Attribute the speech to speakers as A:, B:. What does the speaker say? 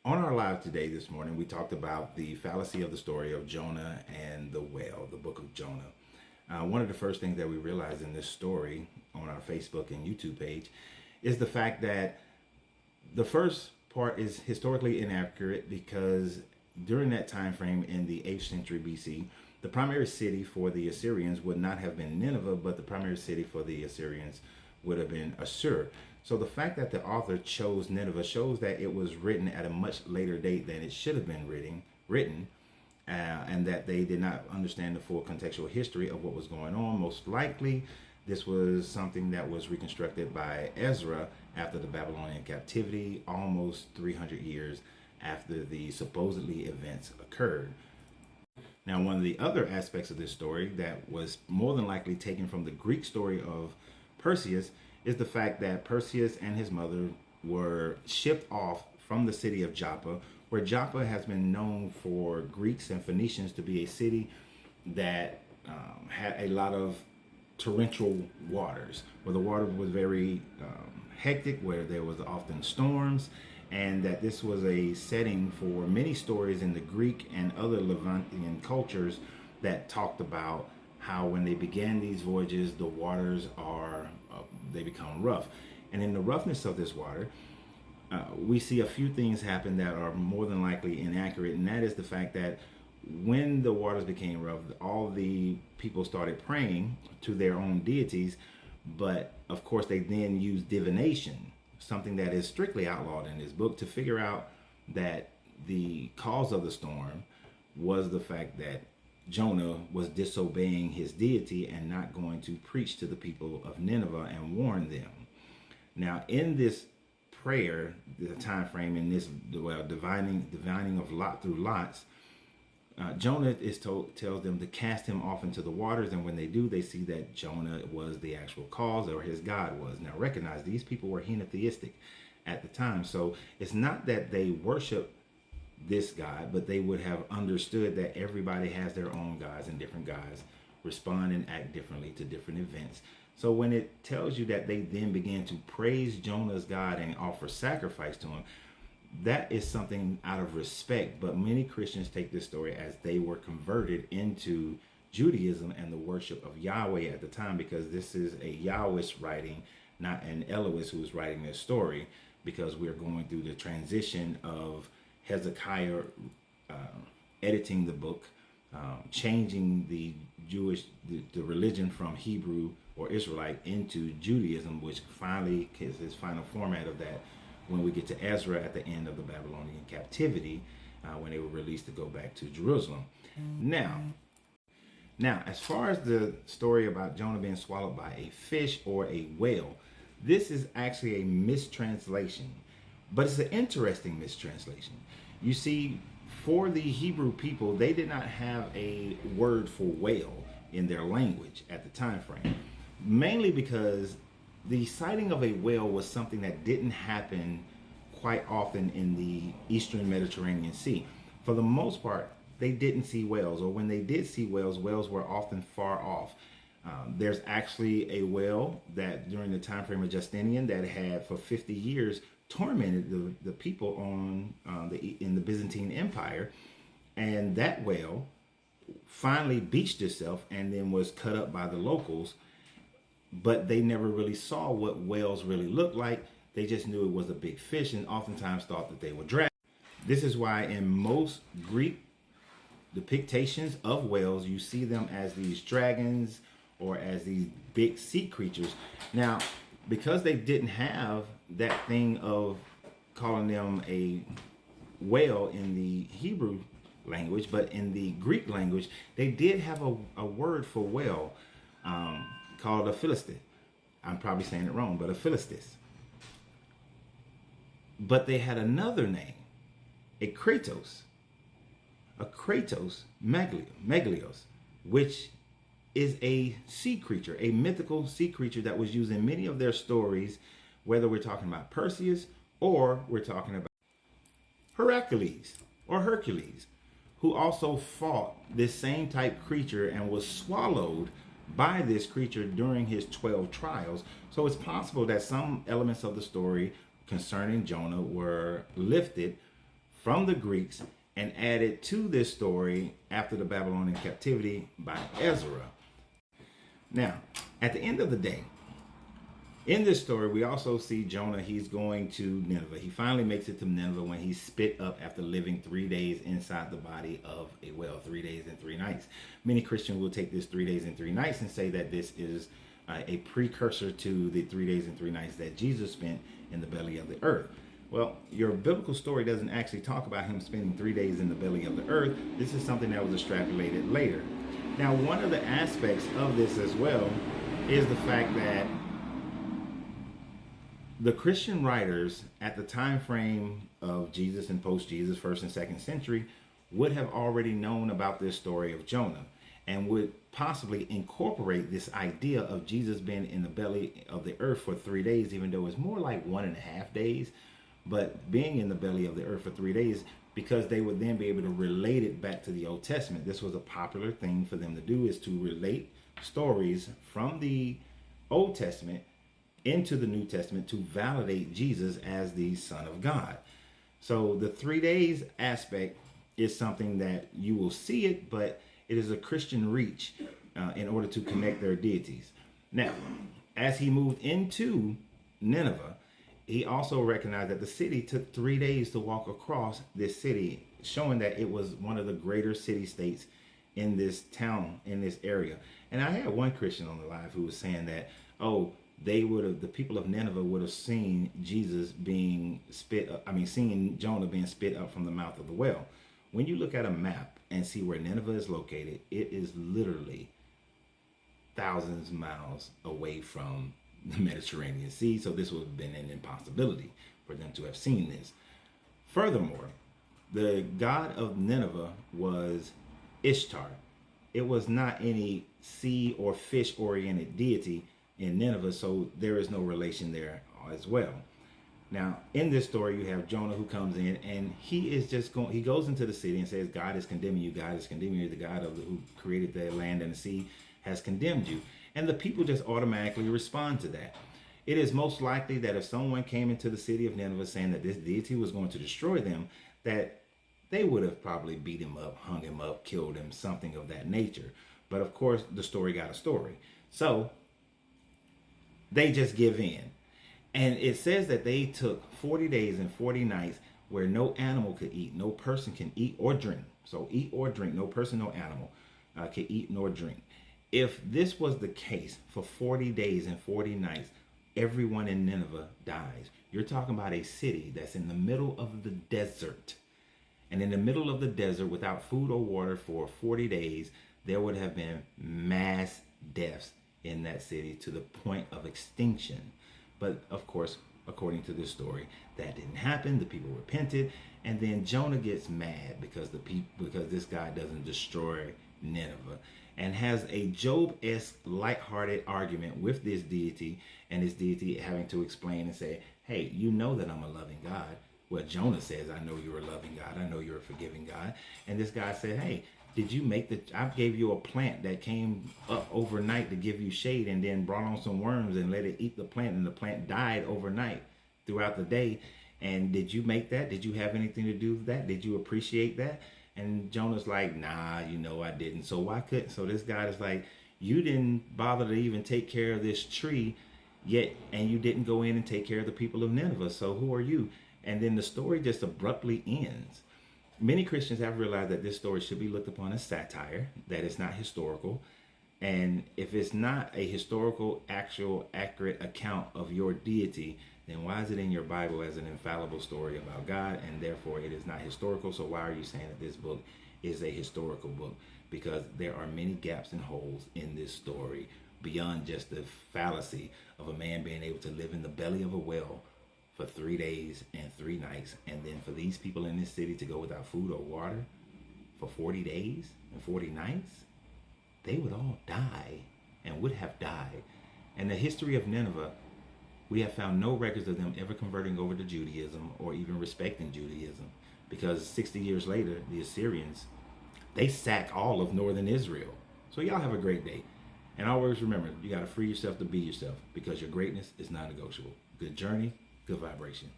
A: On our live today, this morning, we talked about the fallacy of the story of Jonah and the whale, the book of Jonah. One of the first things that we realized in this story on our Facebook and YouTube page is the fact that the first part is historically inaccurate because during that time frame in the 8th century BC, the primary city for the Assyrians would not have been Nineveh, but the primary city for the Assyrians would have been Assur. So the fact that the author chose Nineveh shows that it was written at a much later date than it should have been written, and that they did not understand the full contextual history of what was going on. Most likely, this was something that was reconstructed by Ezra after the Babylonian captivity, almost 300 years after the supposedly events occurred. Now, one of the other aspects of this story that was more than likely taken from the Greek story of Perseus is the fact that Perseus and his mother were shipped off from the city of Joppa, where Joppa has been known for Greeks and Phoenicians to be a city that had a lot of torrential waters, where the water was very hectic, where there was often storms, and that this was a setting for many stories in the Greek and other Levantian cultures that talked about how when they began these voyages, the waters they become rough. And in the roughness of this water, we see a few things happen that are more than likely inaccurate, and that is the fact that when the waters became rough, all the people started praying to their own deities, but of course they then used divination, something that is strictly outlawed in this book, to figure out that the cause of the storm was the fact that Jonah was disobeying his deity and not going to preach to the people of Nineveh and warn them. Now, in this prayer, the time frame in this divining of lot through lots, Jonah tells them to cast him off into the waters, and when they do, they see that Jonah was the actual cause, or his God was. Now, recognize these people were henotheistic at the time, so it's not that they worship this God, but they would have understood that everybody has their own gods, and different gods respond and act differently to different events. So when it tells you that they then began to praise Jonah's God and offer sacrifice to him, that is something out of respect. But many Christians take this story as they were converted into Judaism and the worship of Yahweh at the time, because this is a Yahwist writing, not an Elohist who is writing this story, because we're going through the transition of Hezekiah editing the book, changing the religion from Hebrew or Israelite into Judaism, which finally is his final format of that when we get to Ezra at the end of the Babylonian captivity, when they were released to go back to Jerusalem. Now, as far as the story about Jonah being swallowed by a fish or a whale, this is actually a mistranslation, but it's an interesting mistranslation. You see, for the Hebrew people, they did not have a word for whale in their language at the time frame, mainly because the sighting of a whale was something that didn't happen quite often in the Eastern Mediterranean Sea. For the most part, they didn't see whales, or when they did see whales, whales were often far off. There's actually a whale that during the time frame of Justinian that had for 50 years tormented the people in the Byzantine Empire, and that whale finally beached itself and then was cut up by the locals, but they never really saw what whales really looked like. They just knew it was a big fish and oftentimes thought that they were dragons. This is why in most Greek depictions of whales, you see them as these dragons or as these big sea creatures. Now, because they didn't have that thing of calling them a whale in the Hebrew language, but in the Greek language, they did have a word for whale called a philistis. I'm probably saying it wrong, but a philistis. But they had another name, a kratos meglios, which is a sea creature, a mythical sea creature that was used in many of their stories, whether we're talking about Perseus or we're talking about Hercules, who also fought this same type creature and was swallowed by this creature during his 12 trials. So it's possible that some elements of the story concerning Jonah were lifted from the Greeks and added to this story after the Babylonian captivity by Ezra. Now, at the end of the day, in this story, we also see Jonah. He's going to Nineveh. He finally makes it to Nineveh when he's spit up after living 3 days inside the body of a whale, 3 days and 3 nights. Many Christians will take this 3 days and 3 nights and say that this is a precursor to the 3 days and 3 nights that Jesus spent in the belly of the earth. Well, your biblical story doesn't actually talk about him spending 3 days in the belly of the earth. This is something that was extrapolated later. Now, one of the aspects of this as well is the fact that the Christian writers at the time frame of Jesus and post-Jesus, 1st and 2nd century, would have already known about this story of Jonah and would possibly incorporate this idea of Jesus being in the belly of the earth for 3 days, even though it's more like 1.5 days, but being in the belly of the earth for 3 days, because they would then be able to relate it back to the Old Testament. This was a popular thing for them to do, is to relate stories from the Old Testament into the New Testament to validate Jesus as the Son of God. So the 3 days aspect is something that you will see it, but it is a Christian reach in order to connect their deities. Now, as he moved into Nineveh, he also recognized that the city took 3 days to walk across this city, showing that it was one of the greater city-states in this town, in this area. And I had one Christian on the live who was saying that, the people of Nineveh would have seen Jesus being seeing Jonah being spit up from the mouth of the whale. When you look at a map and see where Nineveh is located, it is literally thousands of miles away from the Mediterranean Sea. So this would have been an impossibility for them to have seen this. Furthermore, the god of Nineveh was Ishtar. It was not any sea or fish oriented deity in Nineveh, so there is no relation there as well. Now, in this story, you have Jonah who comes in, and he goes into the city and says, God is condemning you, God is condemning you, the God who created the land and the sea has condemned you. And the people just automatically respond to that. It is most likely that if someone came into the city of Nineveh saying that this deity was going to destroy them, that they would have probably beat him up, hung him up, killed him, something of that nature. But of course, the story got a story. So they just give in. And it says that they took 40 days and 40 nights where no animal could eat, no person can eat or drink. So eat or drink, no person, no animal can eat nor drink. If this was the case for 40 days and 40 nights, everyone in Nineveh dies. You're talking about a city that's in the middle of the desert. And in the middle of the desert, without food or water for 40 days, there would have been mass deaths in that city to the point of extinction. But of course, according to this story, that didn't happen. The people repented, and then Jonah gets mad because this guy doesn't destroy Nineveh, and has a Job-esque lighthearted argument with this deity, and this deity having to explain and say, hey, you know that I'm a loving God. Well, Jonah says, I know you're a loving God. I know you're a forgiving God. And this guy said, hey, I gave you a plant that came up overnight to give you shade, and then brought on some worms and let it eat the plant, and the plant died overnight throughout the day. And did you make that? Did you have anything to do with that? Did you appreciate that? And Jonah's like, nah, I didn't. So why couldn't? So this guy is like, you didn't bother to even take care of this tree yet, and you didn't go in and take care of the people of Nineveh. So who are you? And then the story just abruptly ends. Many Christians have realized that this story should be looked upon as satire, that it's not historical. And if it's not a historical, actual, accurate account of your deity, then why is it in your Bible as an infallible story about God? And therefore it is not historical. So why are you saying that this book is a historical book? Because there are many gaps and holes in this story beyond just the fallacy of a man being able to live in the belly of a whale for 3 days and 3 nights, and then for these people in this city to go without food or water for 40 days and 40 nights, they would all die and would have died. And the history of Nineveh, we have found no records of them ever converting over to Judaism or even respecting Judaism, because 60 years later, the Assyrians, they sack all of northern Israel. So y'all have a great day. And always remember, you got to free yourself to be yourself, because your greatness is non-negotiable. Good journey. Good vibration.